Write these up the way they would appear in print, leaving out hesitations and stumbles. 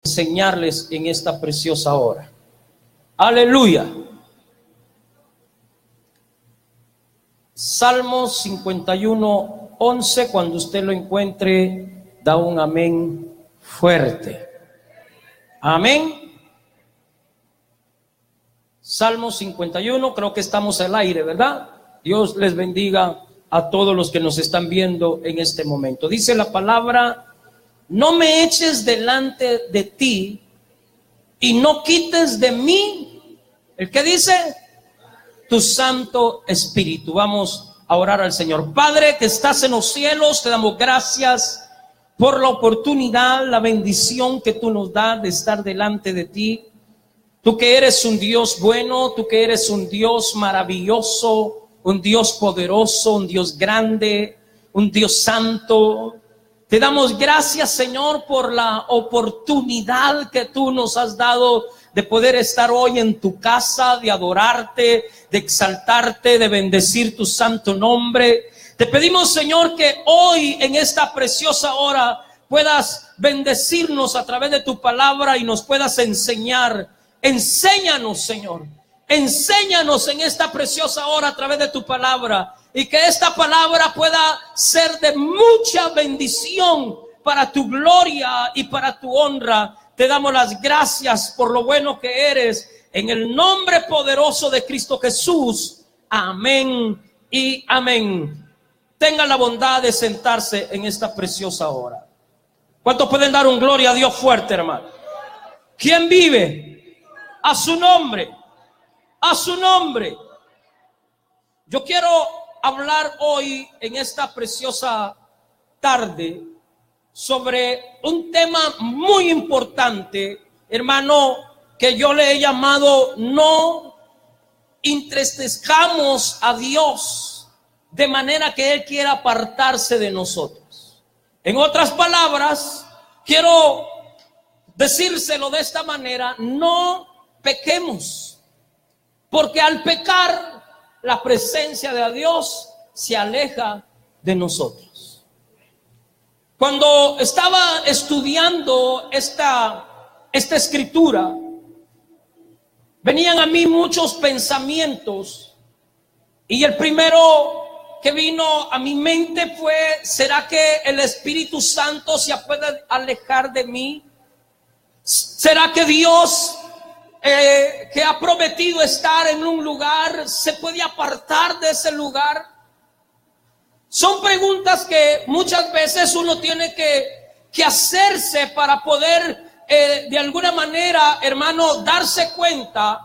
enseñarles en esta preciosa hora. Aleluya. Salmos 51, 11. Cuando usted lo encuentre, da un amén fuerte. Amén. Salmos 51, creo que estamos al aire, ¿verdad? Dios les bendiga a todos los que nos están viendo en este momento. Dice la palabra: no me eches delante de ti y no quites de mí, ¿el qué dice? Tu Santo Espíritu. Vamos a orar al Señor. Padre que estás en los cielos, te damos gracias por la oportunidad, la bendición que tú nos das de estar delante de ti. Tú que eres un Dios bueno, tú que eres un Dios maravilloso, un Dios poderoso, un Dios grande, un Dios santo. Te damos gracias, Señor, por la oportunidad que tú nos has dado de poder estar hoy en tu casa, de adorarte, de exaltarte, de bendecir tu santo nombre. Te pedimos, Señor, que hoy en esta preciosa hora puedas bendecirnos a través de tu palabra y nos puedas enseñar. Enséñanos, Señor. Enséñanos en esta preciosa hora a través de tu palabra. Y que esta palabra pueda ser de mucha bendición para tu gloria y para tu honra. Te damos las gracias por lo bueno que eres. En el nombre poderoso de Cristo Jesús. Amén y amén. Tengan la bondad de sentarse en esta preciosa hora. ¿Cuántos pueden dar un gloria a Dios fuerte, hermano? ¿Quién vive? A su nombre. A su nombre. Yo quiero hablar hoy en esta preciosa tarde sobre un tema muy importante, hermano, que yo le he llamado: no entristezcamos a Dios de manera que Él quiera apartarse de nosotros. En otras palabras, quiero decírselo de esta manera: no pequemos, porque al pecar la presencia de Dios se aleja de nosotros. Cuando estaba estudiando esta escritura, venían a mí muchos pensamientos, y el primero que vino a mi mente fue: ¿será que el Espíritu Santo se puede alejar de mí? ¿Será que Dios que ha prometido estar en un lugar se puede apartar de ese lugar? Son preguntas que muchas veces uno tiene que hacerse para poder de alguna manera, hermano, darse cuenta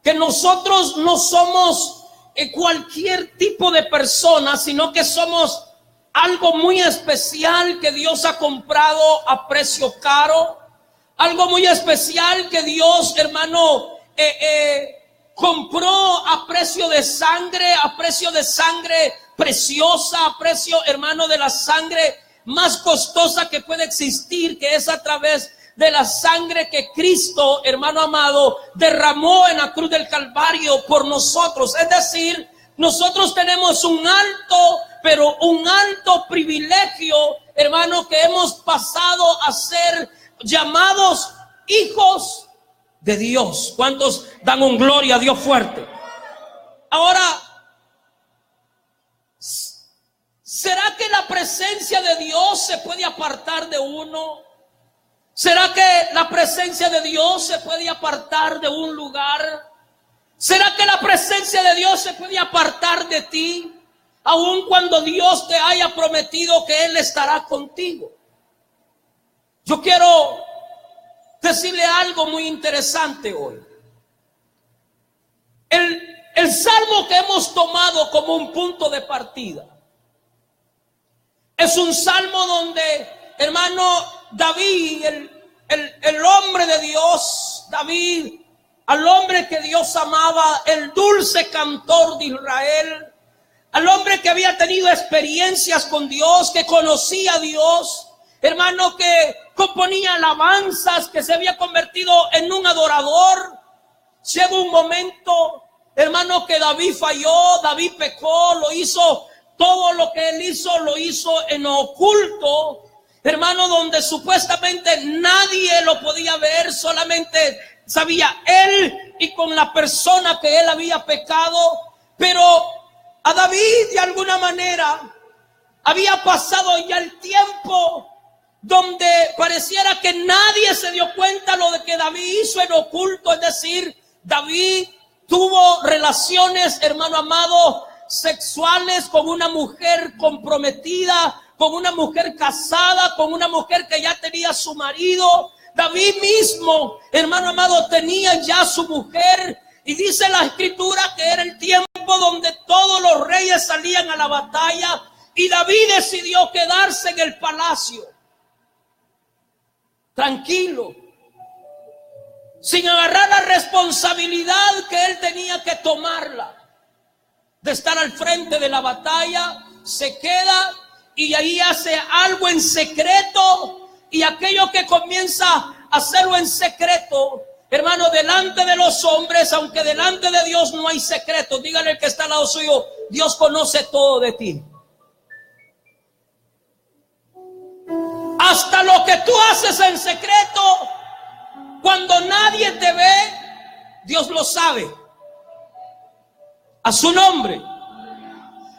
que nosotros no somos cualquier tipo de persona, sino que somos algo muy especial que Dios ha comprado a precio caro. Algo muy especial que Dios, hermano, compró a precio de sangre preciosa, a precio, hermano, de la sangre más costosa que puede existir, que es a través de la sangre que Cristo, hermano amado, derramó en la cruz del Calvario por nosotros. Es decir, nosotros tenemos un alto privilegio, hermano, que hemos pasado a ser llamados hijos de Dios. ¿Cuántos dan un gloria a Dios fuerte? Ahora, ¿será que la presencia de Dios se puede apartar de uno? ¿Será que la presencia de Dios se puede apartar de un lugar? ¿Será que la presencia de Dios se puede apartar de ti, aun cuando Dios te haya prometido que Él estará contigo? Yo quiero decirle algo muy interesante hoy. El salmo que hemos tomado como un punto de partida es un salmo donde, hermano, David, el hombre de Dios, David, al hombre que Dios amaba, el dulce cantor de Israel, al hombre que había tenido experiencias con Dios, que conocía a Dios, hermano, que componía alabanzas, que se había convertido en un adorador. Llegó un momento, hermano, que David falló, David pecó, lo hizo, todo lo que él hizo, lo hizo en oculto. hermano, donde supuestamente nadie lo podía ver, solamente sabía él y con la persona que él había pecado. Pero a David, de alguna manera, había pasado ya el tiempo donde pareciera que nadie se dio cuenta lo de que David hizo en oculto. Es decir, David tuvo relaciones, hermano amado, sexuales con una mujer comprometida, con una mujer casada, con una mujer que ya tenía su marido. David mismo, hermano amado, tenía ya su mujer. Y dice la escritura que era el tiempo donde todos los reyes salían a la batalla, y David decidió quedarse en el palacio, tranquilo, sin agarrar la responsabilidad que él tenía que tomarla, de estar al frente de la batalla. Se queda y ahí hace algo en secreto, y aquello que comienza a hacerlo en secreto, hermano, delante de los hombres, aunque delante de Dios no hay secreto. Dígale al que está al lado suyo: Dios conoce todo de ti. Hasta lo que tú haces en secreto, cuando nadie te ve, Dios lo sabe. A su nombre.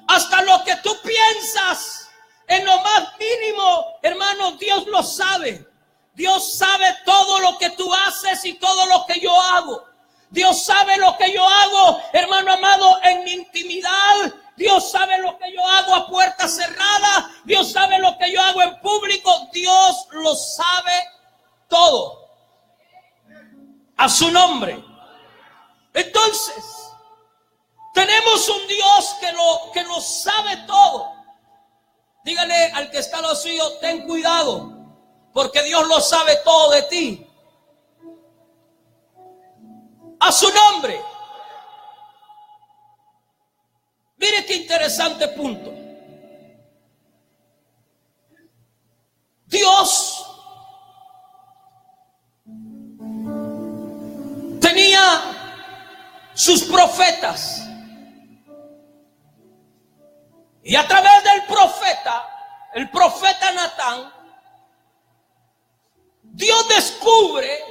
Hasta lo que tú piensas en lo más mínimo, hermano, Dios lo sabe. Dios sabe todo lo que tú haces y todo lo que yo hago. Dios sabe lo que yo hago, hermano amado, en mi intimidad. Dios sabe lo que yo hago a puerta cerrada. Dios sabe lo que yo hago en público. Dios lo sabe todo. A su nombre. Entonces, tenemos un Dios que lo sabe todo. Dígale al que está a lo suyo: ten cuidado, porque Dios lo sabe todo de ti. A su nombre. Mire qué interesante punto. Dios tenía sus profetas, y a través del profeta, el profeta Natán, Dios descubre,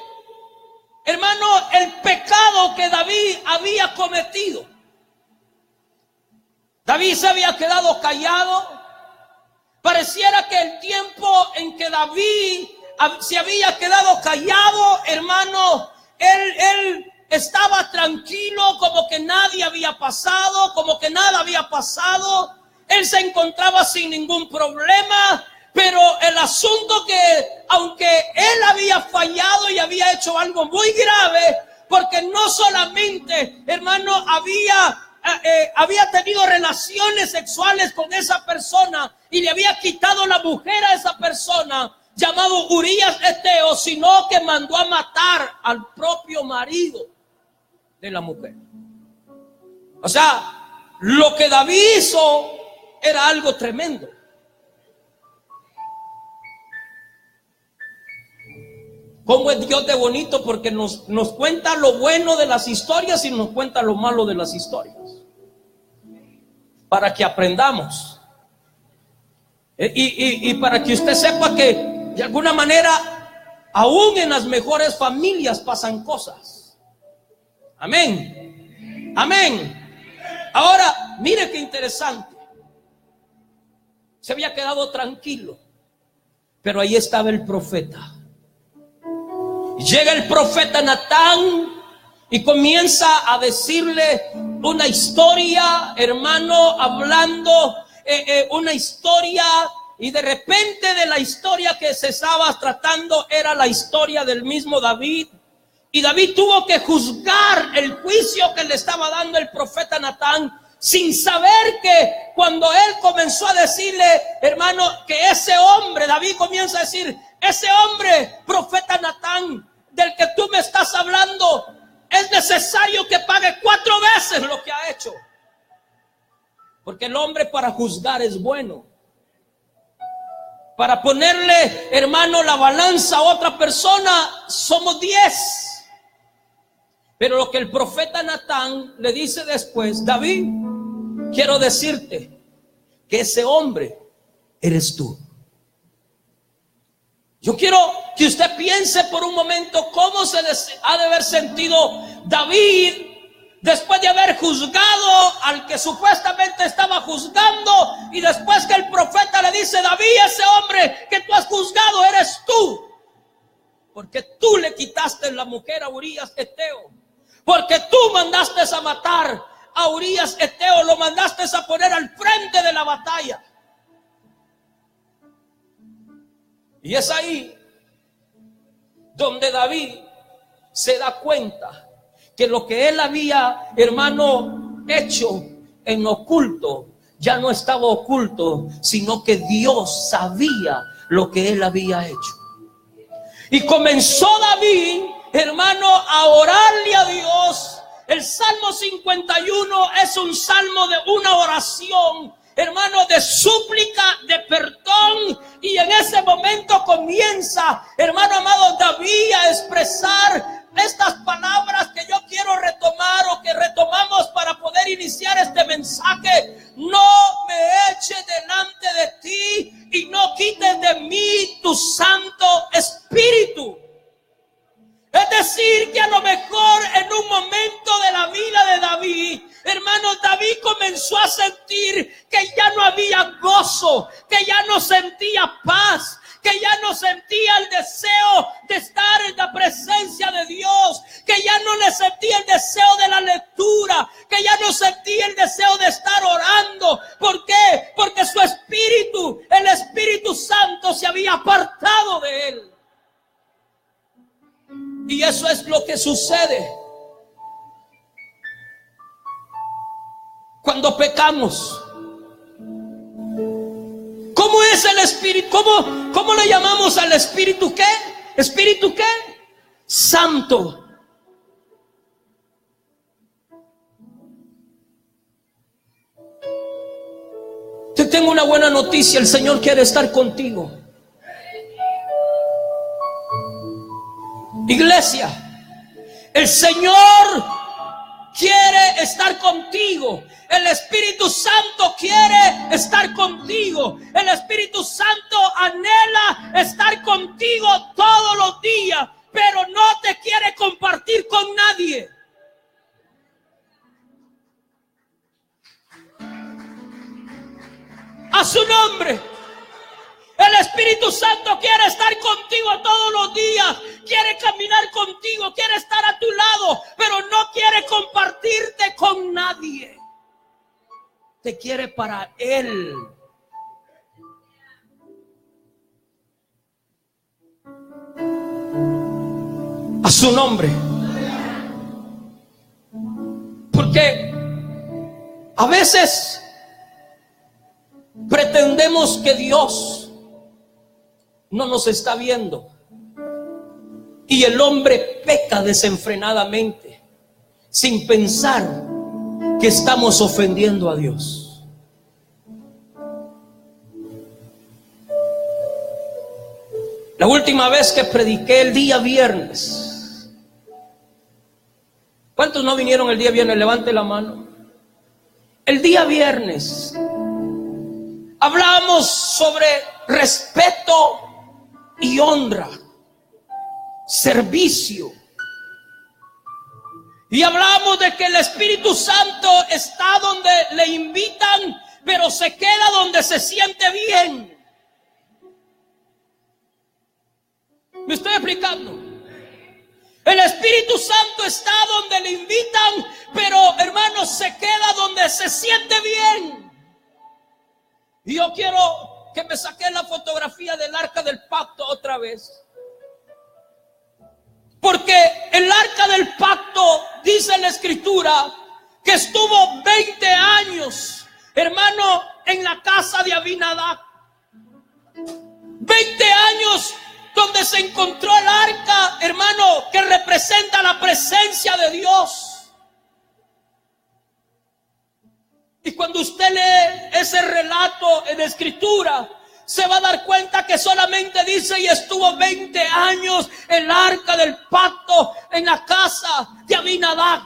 hermano, el pecado que David había cometido. David se había quedado callado. Pareciera que el tiempo en que David se había quedado callado, hermano, él estaba tranquilo, como que nadie había pasado, como que nada había pasado. Él se encontraba sin ningún problema. Pero el asunto que, aunque él había fallado y había hecho algo muy grave, porque no solamente, hermano, había tenido relaciones sexuales con esa persona y le había quitado la mujer a esa persona, llamado Urías Eteo, sino que mandó a matar al propio marido de la mujer. O sea, lo que David hizo era algo tremendo. ¿Cómo es Dios de bonito? Porque nos cuenta lo bueno de las historias y nos cuenta lo malo de las historias, para que aprendamos. Y para que usted sepa que de alguna manera, aún en las mejores familias pasan cosas. Amén. Amén. Ahora, mire qué interesante. Se había quedado tranquilo, pero ahí estaba el profeta. Llega el profeta Natán y comienza a decirle una historia, hermano, hablando una historia, y de repente de la historia que se estaba tratando era la historia del mismo David. Y David tuvo que juzgar el juicio que le estaba dando el profeta Natán, sin saber que cuando él comenzó a decirle, hermano, que ese hombre, David comienza a decir: ese hombre, profeta Natán, del que tú me estás hablando, es necesario que pague 4 veces lo que ha hecho. Porque el hombre para juzgar es bueno. Para ponerle, hermano, la balanza a otra persona, somos 10. Pero lo que el profeta Natán le dice después: David, quiero decirte que ese hombre eres tú. Yo quiero que usted piense por un momento cómo ha de haber sentido David después de haber juzgado al que supuestamente estaba juzgando, y después que el profeta le dice: David, ese hombre que tú has juzgado eres tú, porque tú le quitaste la mujer a Urías Eteo, porque tú mandaste a matar a Urías Eteo, lo mandaste a poner al frente de la batalla. Y es ahí donde David se da cuenta que lo que él había, hermano, hecho en oculto, ya no estaba oculto, sino que Dios sabía lo que él había hecho. Y comenzó David, hermano, a orarle a Dios. El Salmo 51 es un salmo de una oración, hermano, de súplica, de perdón. Y en ese momento comienza, hermano amado, David a expresar estas palabras que yo quiero retomar, o que retomamos para poder iniciar este mensaje. No me eches delante de ti y no quites de mí tu Santo Espíritu. Es decir, que a lo mejor en un momento de la vida de David, hermano, David comenzó a sentir que ya no había gozo, que ya no sentía paz, que ya no sentía el deseo de estar en la presencia de Dios, que ya no le sentía el deseo de la lectura, que ya no sentía el deseo de estar orando. ¿Por qué? Porque su espíritu, el Espíritu Santo, se había apartado de él. Y eso es lo que sucede cuando pecamos. ¿Cómo es el Espíritu? ¿Cómo le llamamos al Espíritu qué? ¿Espíritu qué? Santo. Te tengo una buena noticia: el Señor quiere estar contigo. Iglesia, el Señor quiere estar contigo. El Espíritu Santo quiere estar contigo. El Espíritu Santo anhela estar contigo todos los días, pero no te quiere compartir con nadie. A su nombre. El Espíritu Santo quiere estar contigo todos los días, quiere caminar contigo, quiere estar a tu lado, pero no quiere compartirte con nadie. Te quiere para Él. A su nombre. Porque a veces pretendemos que Dios no nos está viendo, y el hombre peca desenfrenadamente sin pensar que estamos ofendiendo a Dios. La última vez que prediqué, el día viernes, ¿cuántos no vinieron el día viernes? Levante la mano. El día viernes hablamos sobre respeto y honra, servicio. Y hablamos de que el Espíritu Santo está donde le invitan, pero se queda donde se siente bien. ¿Me estoy explicando? El Espíritu Santo está donde le invitan, pero hermanos, se queda donde se siente bien. Y yo quiero que me saqué la fotografía del arca del pacto otra vez, porque el arca del pacto, dice la escritura, que estuvo 20 años, hermano, en la casa de Abinadab. 20 años donde se encontró el arca, hermano, que representa la presencia de Dios. Y cuando usted lee ese relato en escritura, se va a dar cuenta que solamente dice: y estuvo 20 años el arca del pacto en la casa de Abinadab.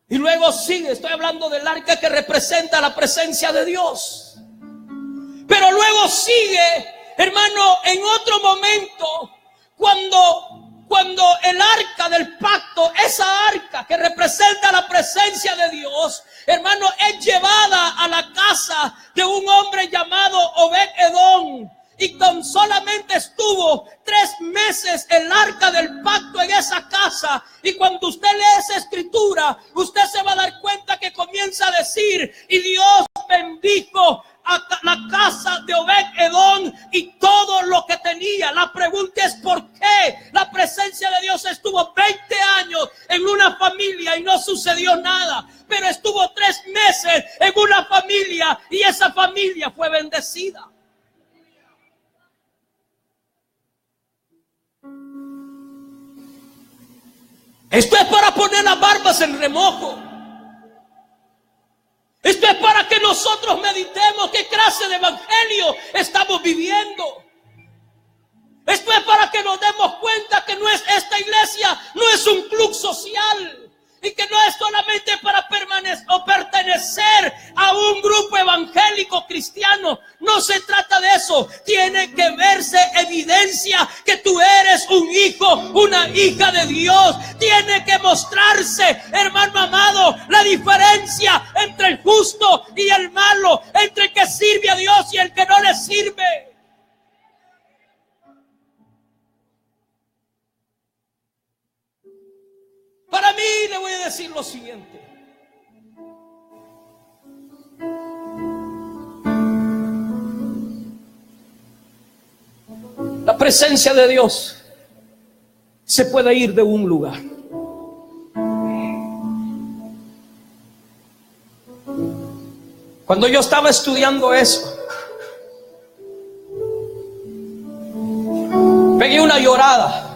Y luego sigue, estoy hablando del arca que representa la presencia de Dios. Pero luego sigue Hermano, en otro momento, cuando el arca del pacto, esa arca que representa la presencia de Dios, hermano, es llevada a la casa de un hombre llamado Obed-Edom, y con solamente estuvo 3 meses el arca del pacto en esa casa. Y cuando usted lee esa escritura, usted se va a dar cuenta que comienza a decir: y Dios bendijo a la casa de Obed-Edom y todo lo que tenía. La pregunta es: ¿por qué la presencia de Dios estuvo 20 años en una familia y no sucedió nada? Pero estuvo 3 meses en una familia y esa familia fue bendecida. Esto es para poner las barbas en remojo. Esto es para que nosotros meditemos qué clase de evangelio estamos viviendo. Esto es para que nos demos cuenta que esta iglesia no es un club social y que no es solamente para permanecer o pertenecer a un grupo evangélico cristiano. No se trata de eso. Tiene que verse evidencia que tú eres un hijo, una hija de Dios. Tiene que mostrarse, hermano amado, la diferencia entre el justo y el malo, entre el que sirve a Dios y el que no le sirve. Para mí, le voy a decir lo siguiente: la presencia de Dios se puede ir de un lugar. Cuando yo estaba estudiando eso, pegué una llorada.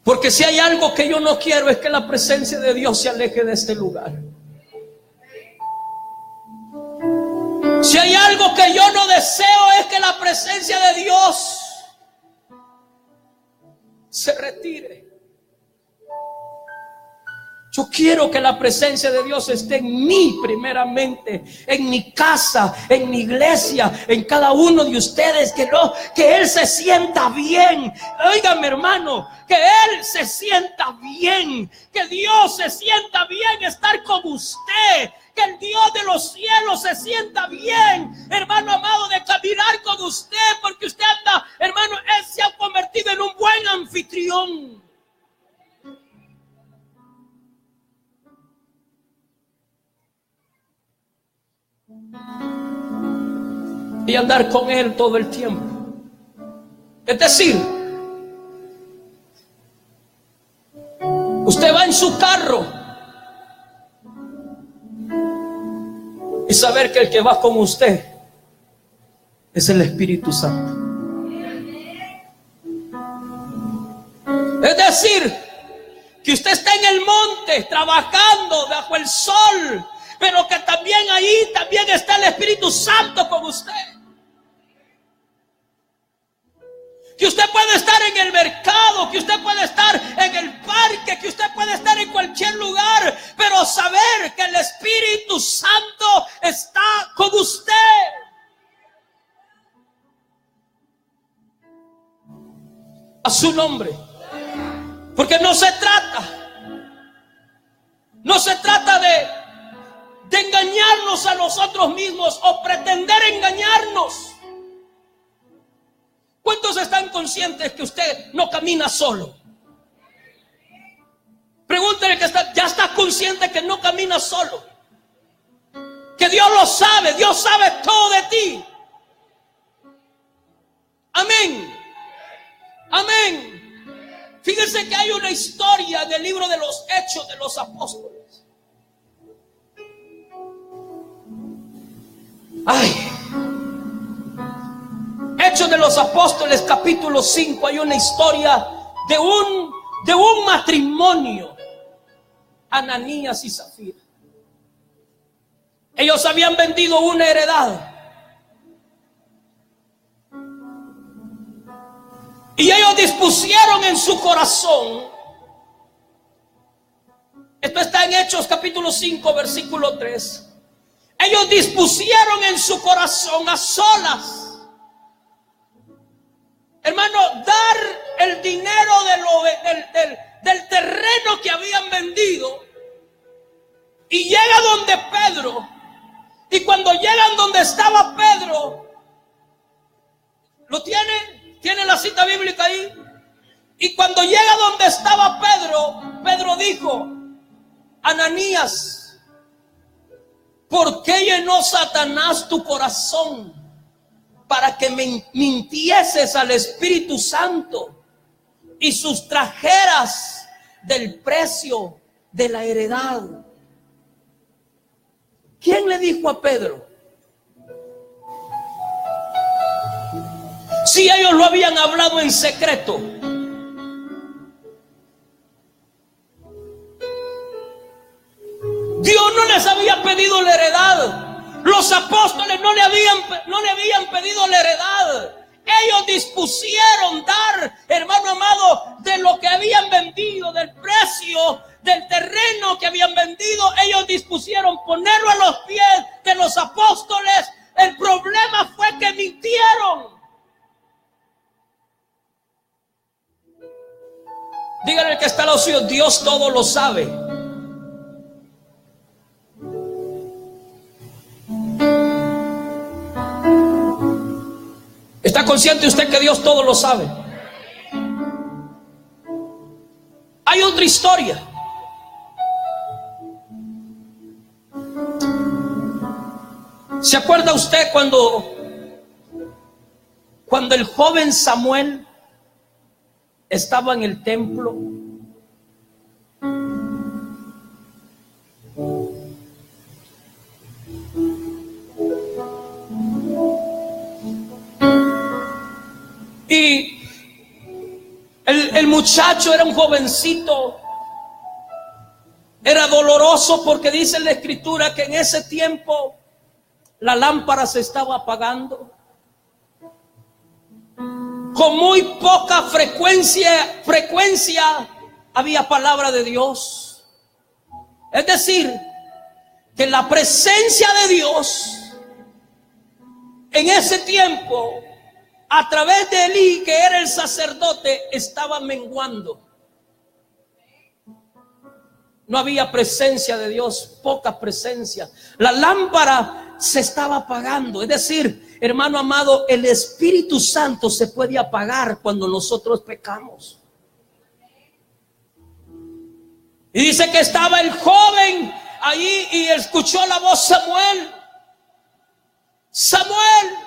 Porque si hay algo que yo no quiero es que la presencia de Dios se aleje de este lugar. Si hay algo que yo no deseo es que la presencia de Dios se retire. Yo quiero que la presencia de Dios esté en mí primeramente, en mi casa, en mi iglesia, en cada uno de ustedes, que Él se sienta bien. Óigame, hermano, que Él se sienta bien, que Dios se sienta bien estar con usted, que el Dios de los cielos se sienta bien, hermano amado, de caminar con usted, porque usted anda, hermano, Él se ha convertido en un buen anfitrión. Y andar con Él todo el tiempo. Es decir, usted va en su carro y saber que el que va con usted es el Espíritu Santo. Es decir, que usted está en el monte trabajando bajo el sol, pero que también ahí también está el Espíritu Santo con usted. Que usted puede estar en el mercado, que usted puede estar en el parque, que usted puede estar en cualquier lugar, pero saber que el Espíritu Santo está con usted. A su nombre. Porque no se trata de engañarnos a nosotros mismos o pretender engañarnos. ¿Cuántos están conscientes que usted no camina solo? Pregúntele que ya está consciente que no camina solo. Que Dios lo sabe, Dios sabe todo de ti. Amén. Amén. Fíjense que hay una historia en el libro de los Hechos de los Apóstoles. Hechos de los Apóstoles, capítulo 5, hay una historia de un matrimonio, Ananías y Zafira. Ellos habían vendido una heredad y ellos dispusieron en su corazón. Esto está en Hechos capítulo 5, versículo 3. ellos dispusieron en su corazón a solas, hermano, dar el dinero del terreno que habían vendido. Y llega donde Pedro. Y cuando llegan donde estaba Pedro, ¿lo tiene? ¿Tiene la cita bíblica ahí? Y cuando llega donde estaba Pedro, Pedro dijo: Ananías, ¿por qué llenó Satanás tu corazón para que mintieses al Espíritu Santo y sustrajeras del precio de la heredad? ¿Quién le dijo a Pedro? Si ellos lo habían hablado en secreto. Dios no les había pedido la heredad. Los apóstoles no le habían pedido la heredad. Ellos dispusieron dar, hermano amado, de lo que habían vendido, del precio del terreno que habían vendido. Ellos dispusieron ponerlo a los pies de los apóstoles. El problema fue que mintieron. Díganle al que está a los suyos: Dios todo lo sabe. ¿Está consciente usted que Dios todo lo sabe? Hay otra historia. ¿Se acuerda usted cuando el joven Samuel estaba en el templo? Y el muchacho era un jovencito. Era doloroso porque dice en la escritura que en ese tiempo la lámpara se estaba apagando. Con muy poca frecuencia había palabra de Dios. Es decir, que la presencia de Dios en ese tiempo, a través de Elí, que era el sacerdote, estaba menguando. No había presencia de Dios, poca presencia. La lámpara se estaba apagando. Es decir, hermano amado, el Espíritu Santo se puede apagar cuando nosotros pecamos. Y dice que estaba el joven allí y escuchó la voz: Samuel, Samuel.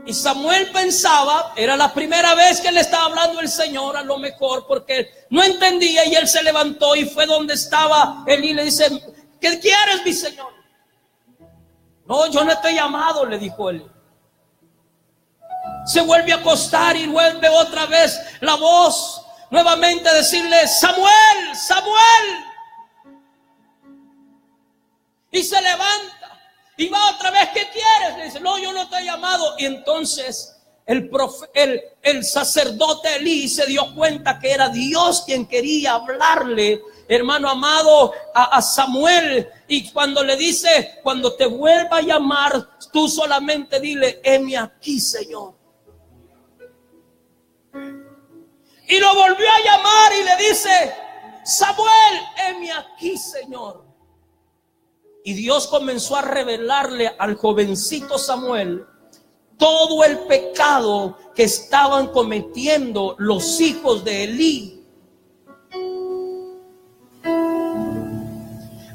Y Samuel pensaba, era la primera vez que le estaba hablando el Señor, a lo mejor porque no entendía, y él se levantó y fue donde estaba Elí y le dice: ¿qué quieres, mi Señor? No, yo no te he llamado, le dijo él. Se vuelve a acostar y vuelve otra vez la voz, nuevamente a decirle: Samuel, Samuel. Y se levanta y va otra vez: ¿qué quieres? Le dice: no, yo no te he llamado. Y entonces el sacerdote Elí se dio cuenta que era Dios quien quería hablarle, hermano amado, a Samuel. Y cuando le dice: cuando te vuelva a llamar, tú solamente dile: heme aquí, Señor. Y lo volvió a llamar y le dice: Samuel, heme aquí, Señor. Y Dios comenzó a revelarle al jovencito Samuel todo el pecado que estaban cometiendo los hijos de Elí.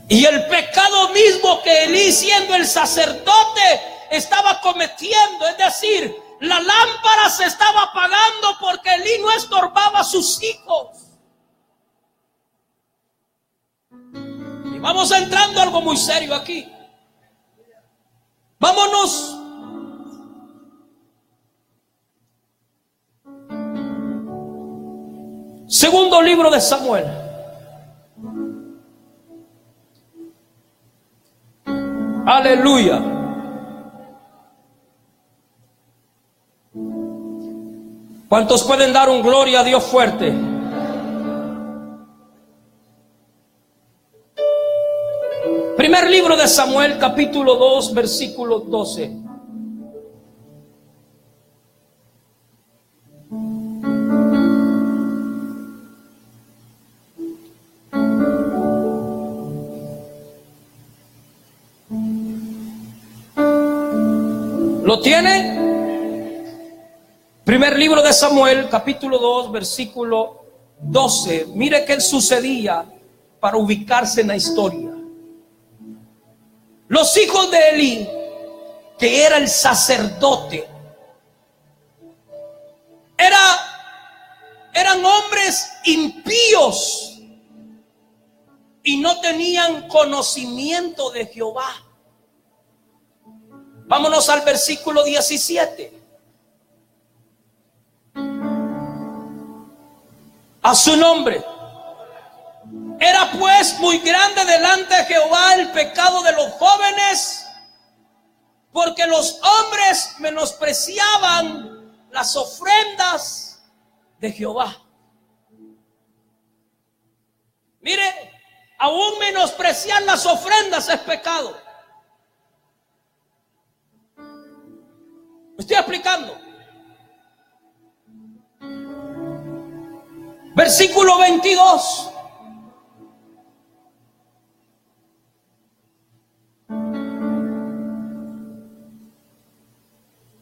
Y el pecado mismo que Elí, siendo el sacerdote, estaba cometiendo. Es decir, la lámpara se estaba apagando porque Elí no estorbaba a sus hijos. Y vamos entrando a algo muy serio aquí. Vámonos. Segundo libro de Samuel. Aleluya. ¿Cuántos pueden dar un gloria a Dios fuerte? Primer libro de de Samuel, capítulo 2, versículo 12. ¿Lo tiene? Primer libro de Samuel, capítulo 2, versículo 12. Mire qué sucedía para ubicarse en la historia. Los hijos de Elí, que era el sacerdote, eran hombres impíos y no tenían conocimiento de Jehová. Vámonos al versículo 17. A su nombre. Era pues muy grande delante de Jehová el pecado de los jóvenes, porque los hombres menospreciaban las ofrendas de Jehová. Mire, aún menospreciar las ofrendas es pecado. ¿Me estoy explicando? Versículo 22.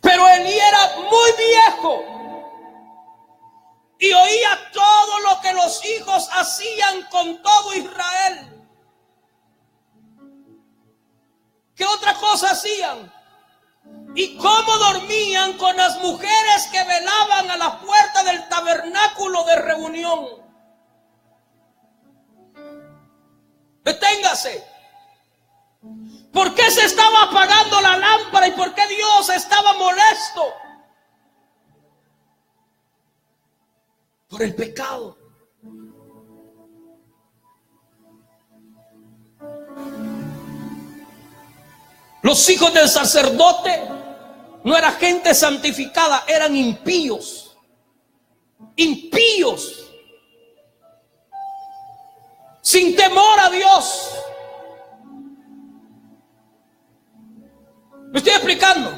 Pero Elí era muy viejo y oía todo lo que los hijos hacían con todo Israel. ¿Qué otra cosa hacían? Y cómo dormían con las mujeres que velaban a la puerta del tabernáculo de reunión. Deténgase. ¿Por qué se estaba apagando la lámpara y por qué Dios estaba molesto? Por el pecado. Los hijos del sacerdote no era gente santificada, eran impíos. Impíos. Sin temor a Dios. ¿Me estoy explicando?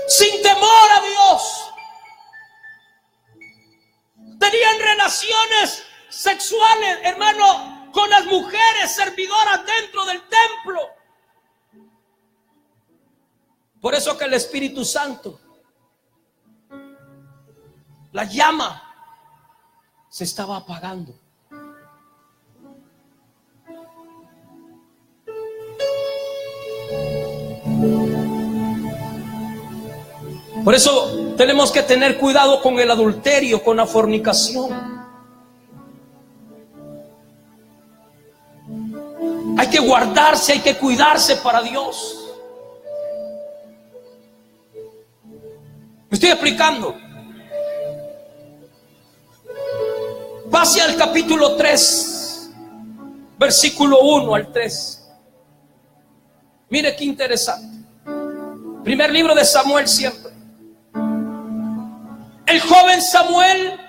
Sin temor a Dios. Tenían relaciones sexuales, hermano, con las mujeres servidoras dentro del templo. Por eso que el Espíritu Santo, la llama, se estaba apagando. Por eso tenemos que tener cuidado con el adulterio, con la fornicación. Hay que guardarse, hay que cuidarse para Dios. ¿Me estoy explicando? Pase al capítulo 3, versículo 1 al 3. Mire qué interesante. Primer libro de Samuel siempre. El joven Samuel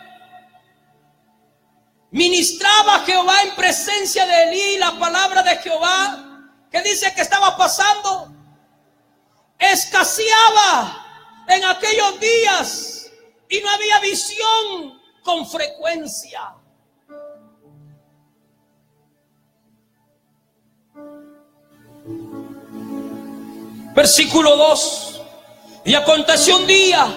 ministraba a Jehová en presencia de Elí. La palabra de Jehová, que dice que estaba pasando, escaseaba en aquellos días y no había visión con frecuencia. Versículo 2. Y aconteció un día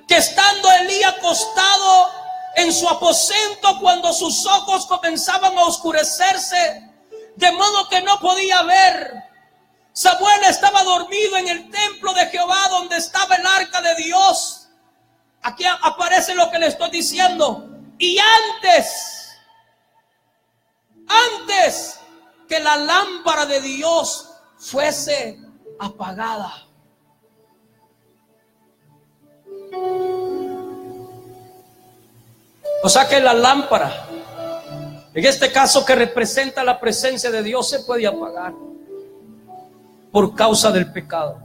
que estando Elí acostado en su aposento, cuando sus ojos comenzaban a oscurecerse, de modo que no podía ver, Samuel estaba dormido en el templo de Jehová, donde estaba el arca de Dios. Aquí aparece lo que le estoy diciendo. Y antes que la lámpara de Dios fuese apagada. O sea que la lámpara, en este caso que representa la presencia de Dios, se puede apagar por causa del pecado.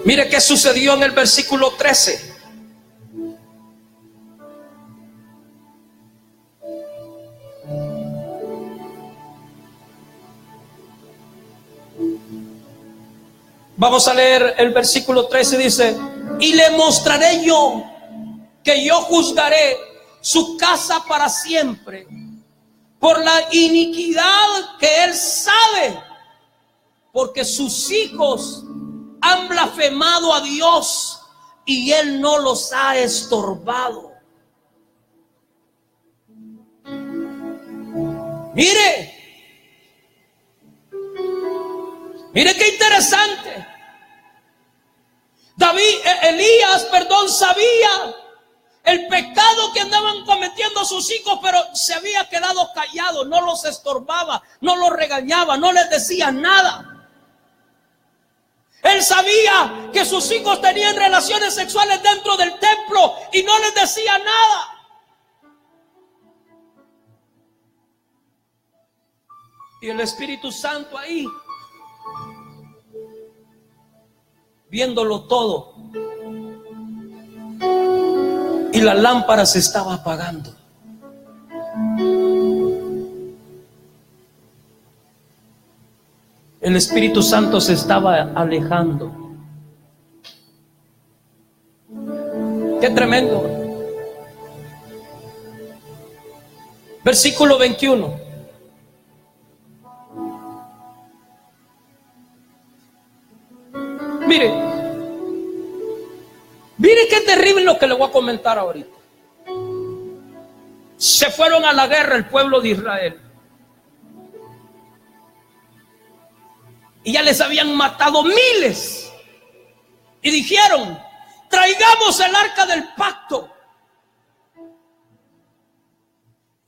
Mire qué sucedió en el versículo 13. Vamos a leer el versículo 13, dice: y le mostraré yo que yo juzgaré su casa para siempre por la iniquidad que él sabe, porque sus hijos han blasfemado a Dios y él no los ha estorbado. Mire qué interesante. Elías sabía el pecado que andaban cometiendo sus hijos, pero se había quedado callado, no los estorbaba, no los regañaba, no les decía nada. Él sabía que sus hijos tenían relaciones sexuales dentro del templo y no les decía nada. Y el Espíritu Santo ahí, viéndolo todo, y la lámpara se estaba apagando. El Espíritu Santo se estaba alejando. Qué tremendo. Versículo 21. Mire qué terrible lo que le voy a comentar ahorita. Se fueron a la guerra el pueblo de Israel. Y ya les habían matado miles. Y dijeron: traigamos el arca del pacto.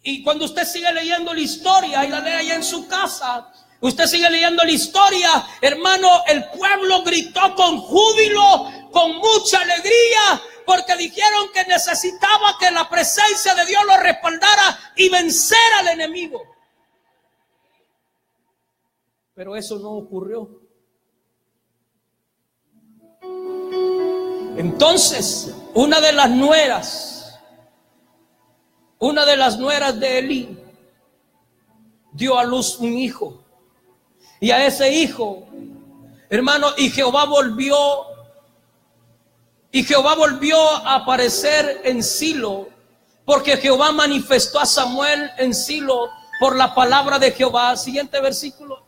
Y cuando usted sigue leyendo la historia, y la lee allá en su casa, usted sigue leyendo la historia, hermano, el pueblo gritó con júbilo, con mucha alegría, porque dijeron que necesitaba que la presencia de Dios lo respaldara y vencer al enemigo. Pero eso no ocurrió. Entonces, una de las nueras de Elí dio a luz un hijo. Y a ese hijo, hermano, y Jehová volvió a aparecer en Silo, porque Jehová manifestó a Samuel en Silo por la palabra de Jehová. Siguiente versículo,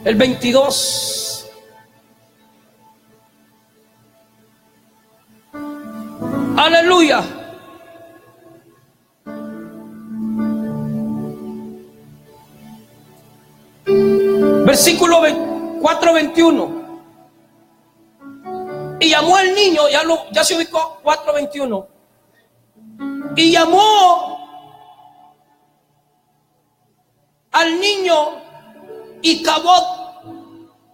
el 22. Aleluya. Versículo 4:21. Y llamó al niño, ya se ubicó, 4:21. Y llamó al niño Icabod,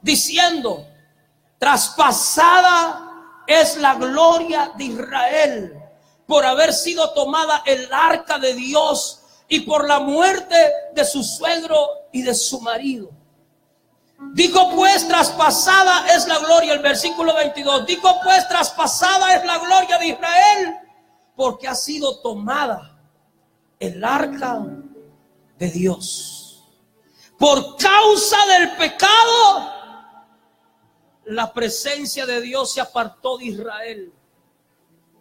diciendo: traspasada es la gloria de Israel por haber sido tomada el arca de Dios y por la muerte de su suegro y de su marido. Dijo pues: traspasada es la gloria. El versículo 22. Dijo pues: traspasada es la gloria de Israel porque ha sido tomada el arca de Dios. Por causa del pecado, la presencia de Dios se apartó de Israel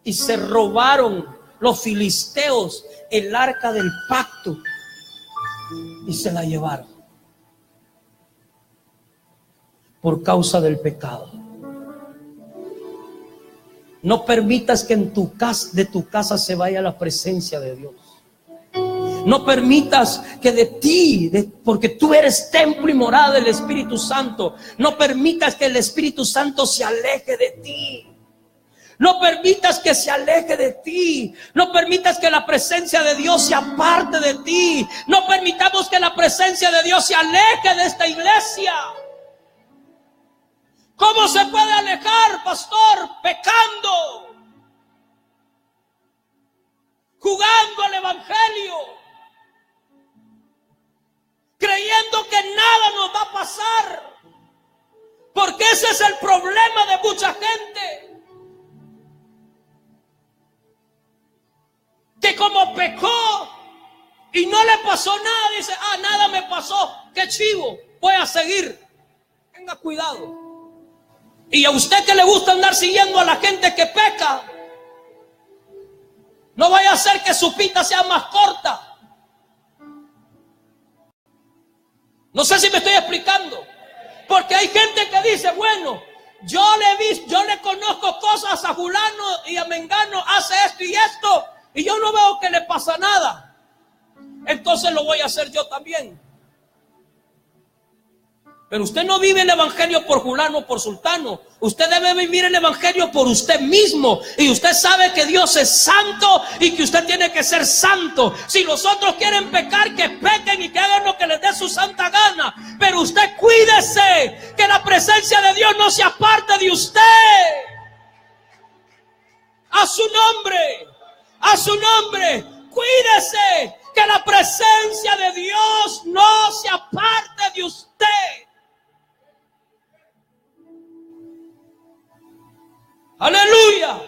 y se robaron los filisteos el arca del pacto y se la llevaron por causa del pecado. No permitas que de tu casa se vaya la presencia de Dios. No permitas que de ti, porque tú eres templo y morada del Espíritu Santo, no permitas que el Espíritu Santo se aleje de ti. No permitas que se aleje de ti. No permitas que la presencia de Dios se aparte de ti. No permitamos que la presencia de Dios se aleje de esta iglesia. ¿Cómo se puede alejar, pastor? Pecando, jugando al evangelio, creyendo que nada nos va a pasar, porque ese es el problema de mucha gente, que como pecó y no le pasó nada, dice: nada me pasó, qué chivo, voy a seguir. Tenga cuidado. Y a usted que le gusta andar siguiendo a la gente que peca, no vaya a hacer que su pita sea más corta. No sé si me estoy explicando. Porque hay gente que dice, bueno, yo le conozco cosas a fulano y a mengano, hace esto y esto, y yo no veo que le pasa nada. Entonces lo voy a hacer yo también. Pero usted no vive el evangelio por fulano o por sultano. Usted debe vivir el evangelio por usted mismo. Y usted sabe que Dios es santo y que usted tiene que ser santo. Si los otros quieren pecar, que pequen y que hagan lo que les dé su santa gana. Pero usted cuídese que la presencia de Dios no se aparte de usted. A su nombre, a su nombre. Cuídese que la presencia de Dios no se aparte de usted. Aleluya.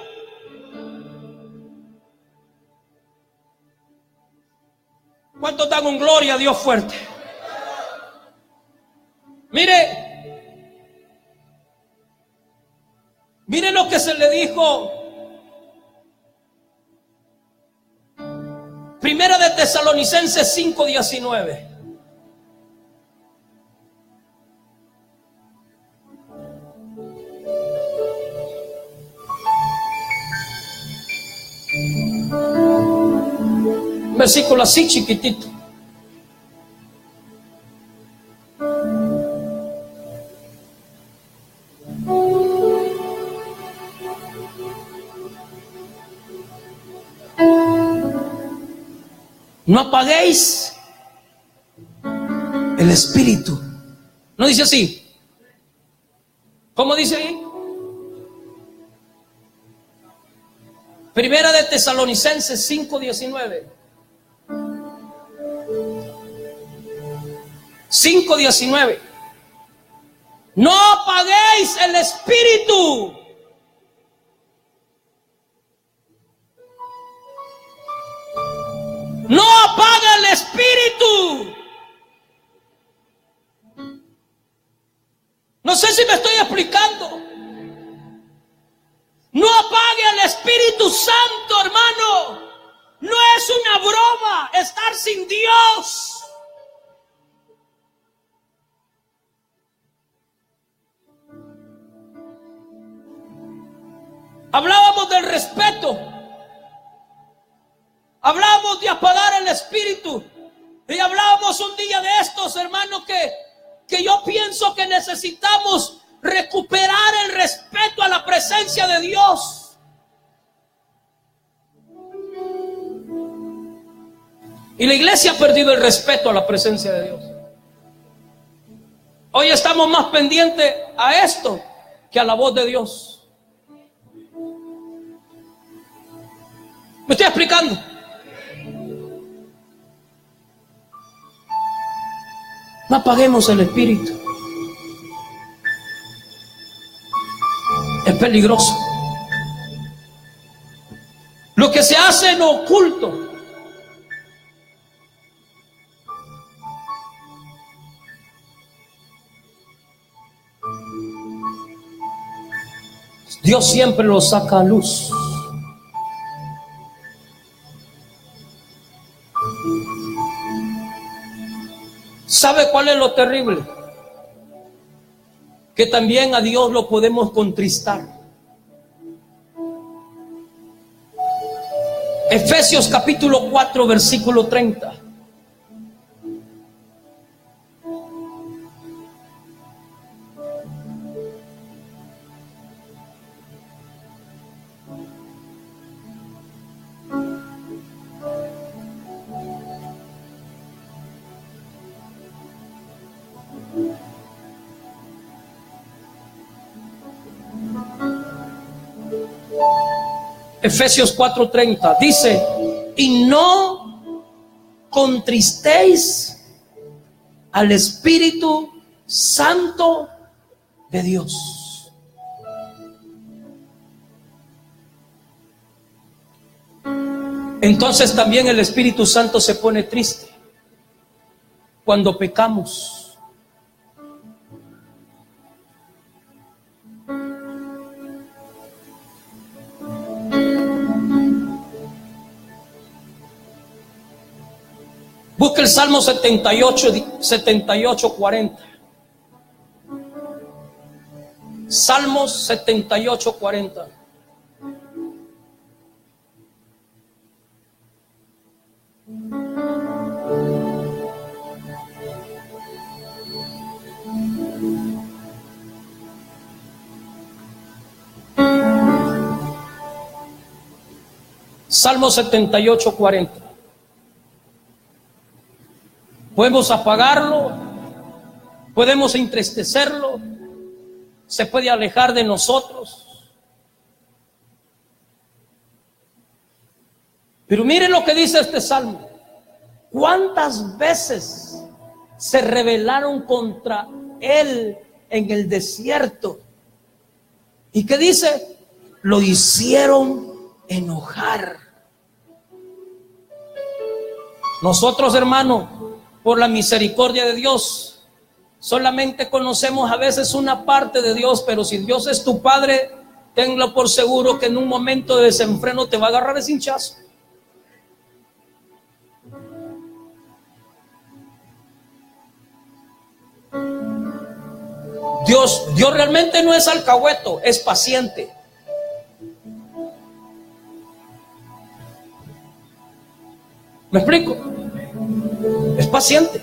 ¿Cuántos dan un gloria a Dios fuerte? Mire lo que se le dijo. Primera de Tesalonicenses 5:19. Un versículo así chiquitito. No apaguéis el espíritu. ¿No dice así? ¿Cómo dice ahí? Primera de Tesalonicenses 5:19. 5:19. No apaguéis el espíritu. No apaga el espíritu. No sé si me estoy explicando. No apague el Espíritu Santo, hermano. No es una broma estar sin Dios. Hablábamos del respeto. Hablábamos de apagar el espíritu. Y hablábamos un día de estos, hermanos, que yo pienso que necesitamos recuperar el respeto a la presencia de Dios. Y la iglesia ha perdido el respeto a la presencia de Dios. Hoy estamos más pendientes a esto que a la voz de Dios. ¿Me estoy explicando? No apaguemos el espíritu. Es peligroso. Lo que se hace en oculto. Dios siempre lo saca a luz. ¿Sabe cuál es lo terrible? Que también a Dios lo podemos contristar. Efesios capítulo 4 versículo 30. Efesios 4:30 dice: y no contristéis al Espíritu Santo de Dios. Entonces también el Espíritu Santo se pone triste cuando pecamos. Busca el Salmo 78, 40. Salmos 78, 40. Salmo 78, 40. Podemos apagarlo, podemos entristecerlo, se puede alejar de nosotros. Pero miren lo que dice este salmo. ¿Cuántas veces se rebelaron contra él en el desierto? ¿Y qué dice? Lo hicieron enojar. Nosotros, hermanos, por la misericordia de Dios, solamente conocemos a veces una parte de Dios, pero si Dios es tu Padre, tenlo por seguro que en un momento de desenfreno te va a agarrar ese hinchazo. Dios realmente no es alcahueto, es paciente. ¿Me explico? Es paciente.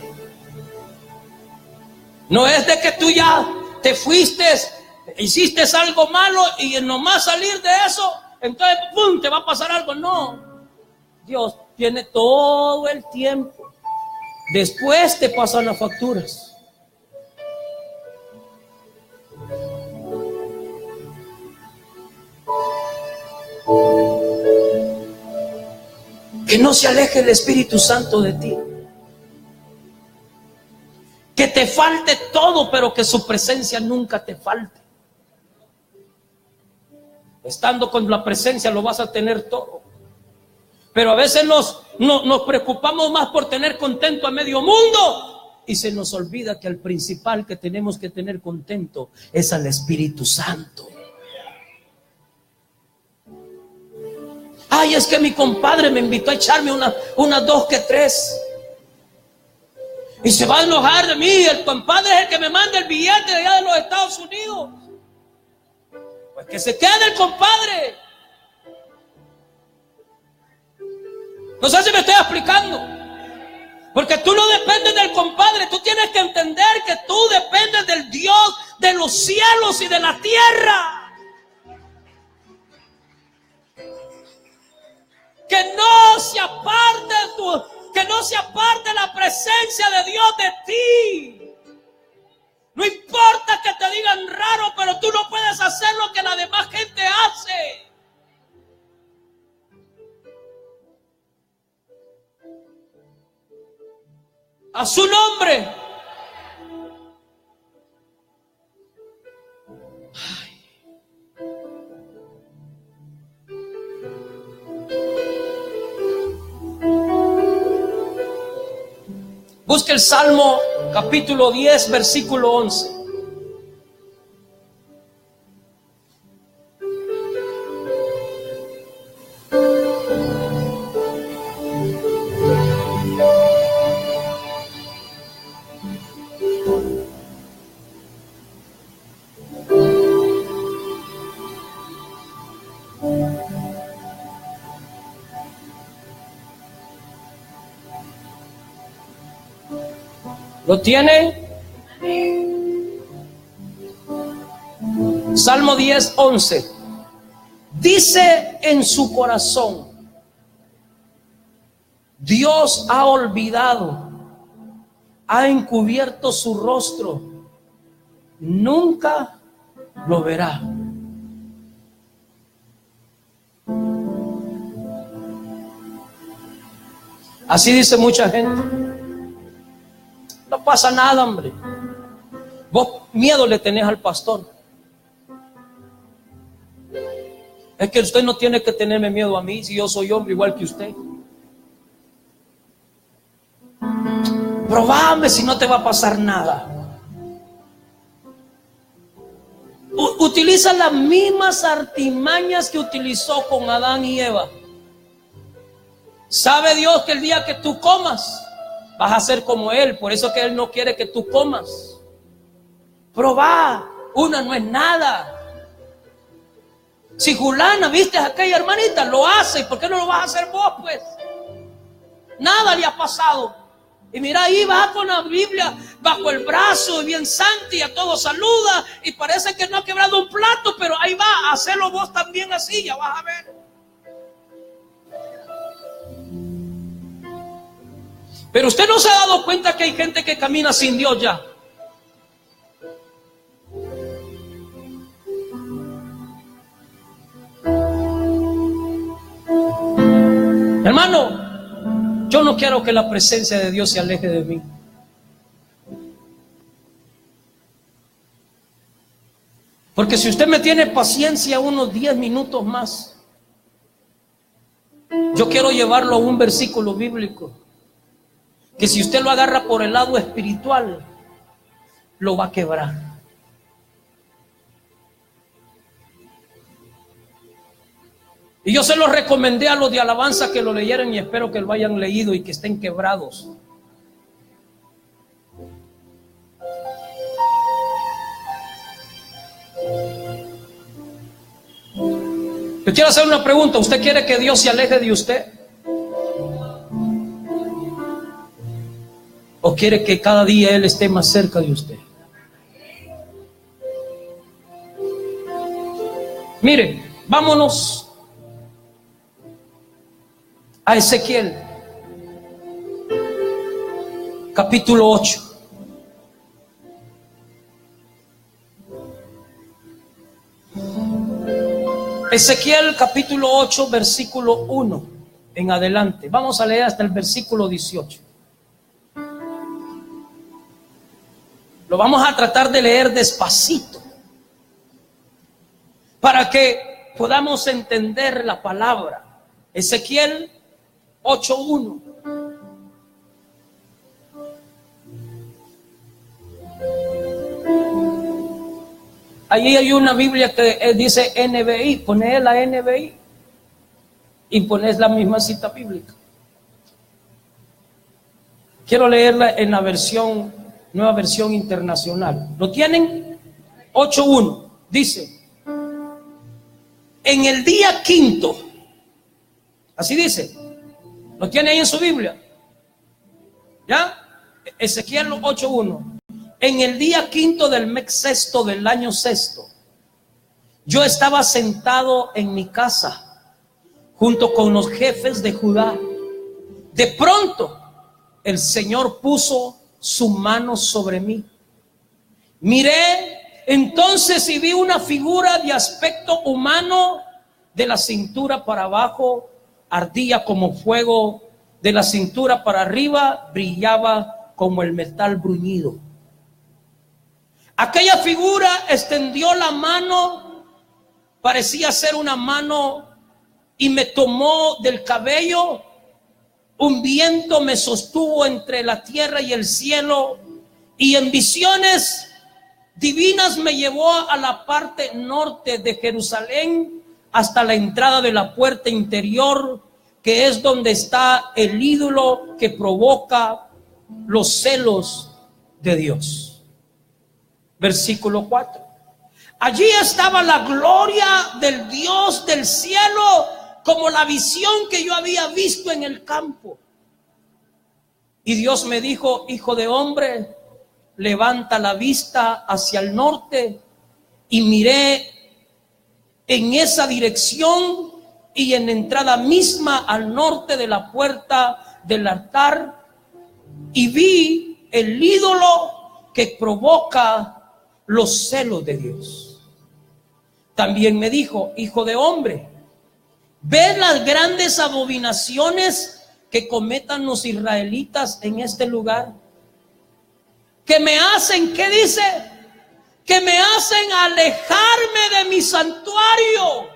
No es de que tú ya te fuiste, hiciste algo malo y nomás salir de eso, entonces ¡pum!, te va a pasar algo. No. Dios tiene todo el tiempo. Después te pasan las facturas. Que no se aleje el Espíritu Santo de ti. Que te falte todo, pero que su presencia nunca te falte. Estando con la presencia lo vas a tener todo. Pero a veces nos preocupamos más por tener contento a medio mundo y se nos olvida que al principal que tenemos que tener contento es al Espíritu Santo. Ay, es que mi compadre me invitó a echarme unas 2 que 3. Y se va a enojar de mí. El compadre es el que me manda el billete de allá de los Estados Unidos. Pues que se quede el compadre. No sé si me estoy explicando. Porque tú no dependes del compadre. Tú tienes que entender que tú dependes del Dios de los cielos y de la tierra. Que no se aparte la presencia de Dios de ti. No importa que te digan raro, pero tú no puedes hacer lo que la demás gente hace. A su nombre. Busca el Salmo capítulo 10, versículo 11. ¿Lo tiene? Salmo 10, 11. Dice en su corazón: Dios ha olvidado, ha encubierto su rostro, nunca lo verá. Así dice mucha gente. No pasa nada, hombre. Vos miedo le tenés al pastor. Es que usted no tiene que tenerme miedo a mí, si yo soy hombre igual que usted. Probame si no te va a pasar nada. Utiliza las mismas artimañas que utilizó con Adán y Eva. ¿Sabe Dios que el día que tú comas vas a ser como Él. Por eso que Él no quiere que tú comas. Probá, una no es nada. Si Julana, viste a aquella hermanita, lo hace, ¿por qué no lo vas a hacer vos, pues? Nada le ha pasado. Y mira, ahí va con la Biblia bajo el brazo, y bien santa, y a todos saluda, y parece que no ha quebrado un plato, pero ahí va, hacelo vos también así, ya vas a ver. Pero usted no se ha dado cuenta que hay gente que camina sin Dios ya. Hermano, yo no quiero que la presencia de Dios se aleje de mí. Porque si usted me tiene paciencia unos 10 minutos más, yo quiero llevarlo a un versículo bíblico que si usted lo agarra por el lado espiritual, lo va a quebrar. Y yo se lo recomendé a los de alabanza que lo leyeran, y espero que lo hayan leído y que estén quebrados. Yo quiero hacer una pregunta. ¿Usted quiere que Dios se aleje de usted? ¿O quiere que cada día Él esté más cerca de usted? Mire, vámonos a Ezequiel, capítulo 8. Ezequiel capítulo 8, versículo 1 en adelante. Vamos a leer hasta el versículo 18. Lo vamos a tratar de leer despacito para que podamos entender la palabra. Ezequiel 8:1. Allí hay una Biblia que dice NBI. Poné la NBI y pones la misma cita bíblica. Quiero leerla en la nueva versión internacional. ¿Lo tienen? 8:1. Dice: en el día quinto. Así dice. ¿Lo tiene ahí en su Biblia? ¿Ya? Ezequiel 8:1. En el día quinto del mes sexto del año sexto, yo estaba sentado en mi casa junto con los jefes de Judá. De pronto el Señor puso su mano sobre mí. Miré entonces y vi una figura de aspecto humano. De la cintura para abajo ardía como fuego, de la cintura para arriba brillaba como el metal bruñido. Aquella figura extendió la mano, parecía ser una mano, y me tomó del cabello. Un viento me sostuvo entre la tierra y el cielo, y en visiones divinas me llevó a la parte norte de Jerusalén, hasta la entrada de la puerta interior, que es donde está el ídolo que provoca los celos de Dios. Versículo 4. Allí estaba la gloria del Dios del cielo, como la visión que yo había visto en el campo. Y Dios me dijo: hijo de hombre, levanta la vista hacia el norte. Y miré en esa dirección, y en la entrada misma al norte de la puerta del altar, y vi el ídolo que provoca los celos de Dios. También me dijo: hijo de hombre, ¿ves las grandes abominaciones que cometan los israelitas en este lugar? Que me hacen, ¿qué dice? Que me hacen alejarme de mi santuario.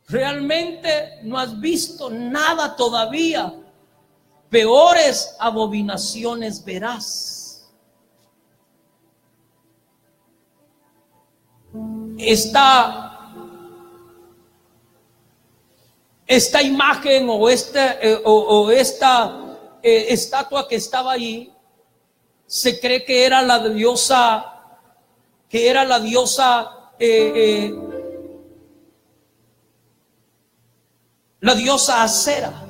Realmente no has visto nada todavía. Peores abominaciones verás. esta imagen o esta estatua que estaba allí, se cree que era la diosa, la diosa Acera,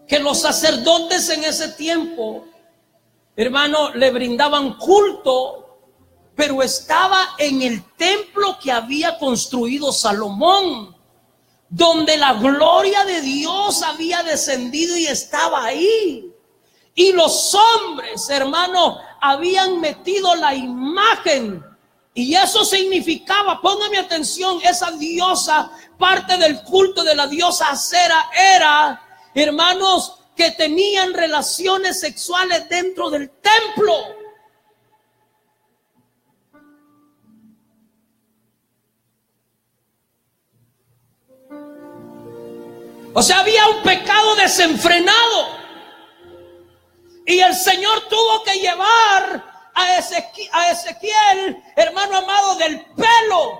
que los sacerdotes en ese tiempo, hermano, le brindaban culto, pero estaba en el templo que había construido Salomón, donde la gloria de Dios había descendido y estaba ahí. Y los hombres, hermano, habían metido la imagen, y eso significaba, póngame atención, esa diosa, parte del culto de la diosa Acera era, hermanos, que tenían relaciones sexuales dentro del templo. O sea, había un pecado desenfrenado, y el Señor tuvo que llevar a Ezequiel, hermano amado, del pelo,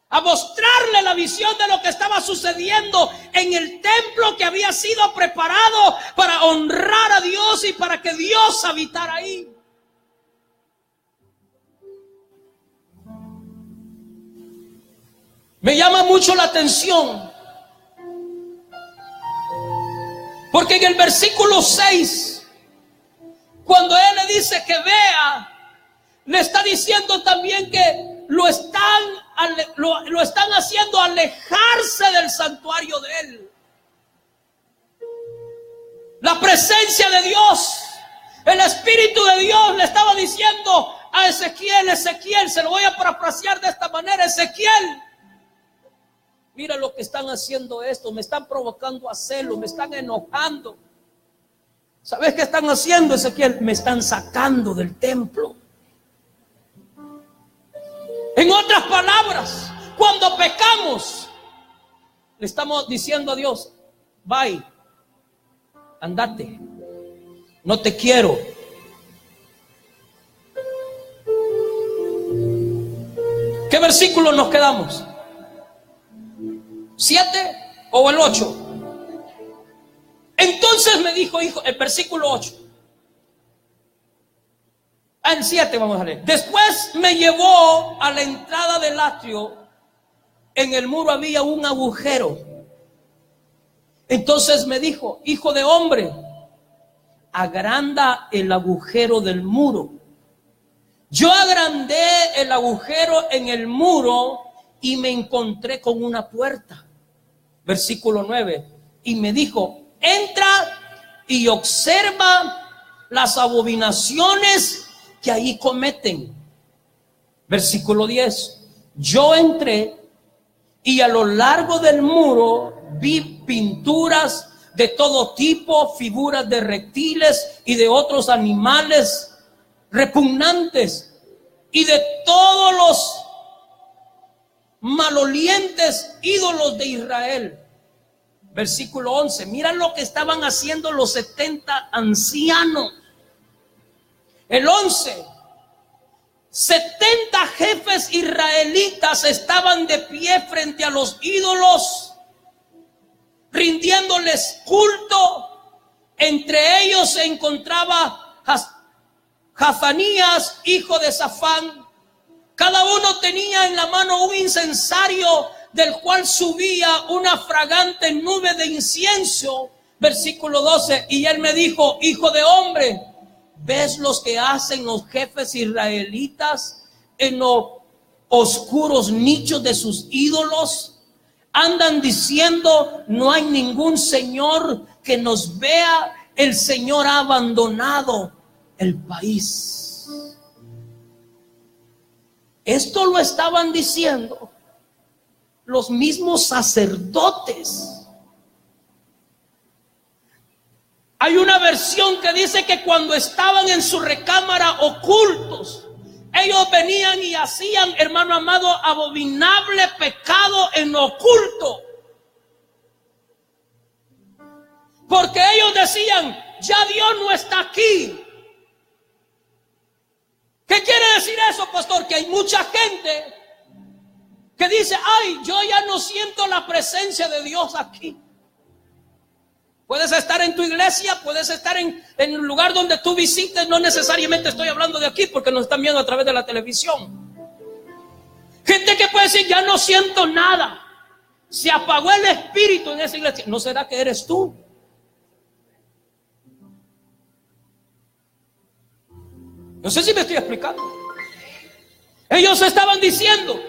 a mostrarle la visión de lo que estaba sucediendo en el templo que había sido preparado para honrar a Dios y para que Dios habitara ahí. Me llama mucho la atención, porque en el versículo 6, cuando él le dice que vea, le está diciendo también que lo están haciendo alejarse del santuario de él. La presencia de Dios, el Espíritu de Dios le estaba diciendo a Ezequiel, se lo voy a parafrasear de esta manera: Ezequiel, mira lo que están haciendo esto, me están provocando a celo, me están enojando. ¿Sabes qué están haciendo, Ezequiel? Me están sacando del templo. En otras palabras, cuando pecamos, le estamos diciendo a Dios: bye, andate, no te quiero. ¿Qué versículo nos quedamos? ¿7 o el 8? Entonces me dijo, hijo, el versículo 8. El 7 vamos a leer. Después me llevó a la entrada del atrio. En el muro había un agujero. Entonces me dijo: hijo de hombre, agranda el agujero del muro. Yo agrandé el agujero en el muro y me encontré con una puerta. Versículo 9. Y me dijo: entra y observa las abominaciones que ahí cometen. Versículo 10. Yo entré y a lo largo del muro vi pinturas de todo tipo, figuras de reptiles y de otros animales repugnantes, y de todos los malolientes ídolos de Israel. Versículo 11. Mira lo que estaban haciendo los 70 ancianos. El 11. 70 jefes israelitas estaban de pie frente a los ídolos, rindiéndoles culto. Entre ellos se encontraba Hazanías, hijo de Safán. Cada uno tenía en la mano un incensario, del cual subía una fragante nube de incienso. Versículo 12. Y él me dijo: hijo de hombre, ¿ves los que hacen los jefes israelitas en los oscuros nichos de sus ídolos? Andan diciendo: no hay ningún Señor que nos vea, el Señor ha abandonado el país. Esto lo estaban diciendo los mismos sacerdotes. Hay una versión que dice que cuando estaban en su recámara ocultos, ellos venían y hacían, hermano amado, abominable pecado en lo oculto. Porque ellos decían: ya Dios no está aquí. ¿Qué quiere decir eso, pastor? Que hay mucha gente que dice, ay, yo ya no siento la presencia de Dios aquí. Puedes estar en tu iglesia, puedes estar en el lugar donde tú visites. No necesariamente estoy hablando de aquí, porque nos están viendo a través de la televisión. Gente que puede decir, ya no siento nada, se apagó el espíritu en esa iglesia. ¿No será que eres tú? No sé si me estoy explicando. Ellos estaban diciendo,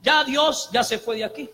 ya Dios ya se fue de aquí.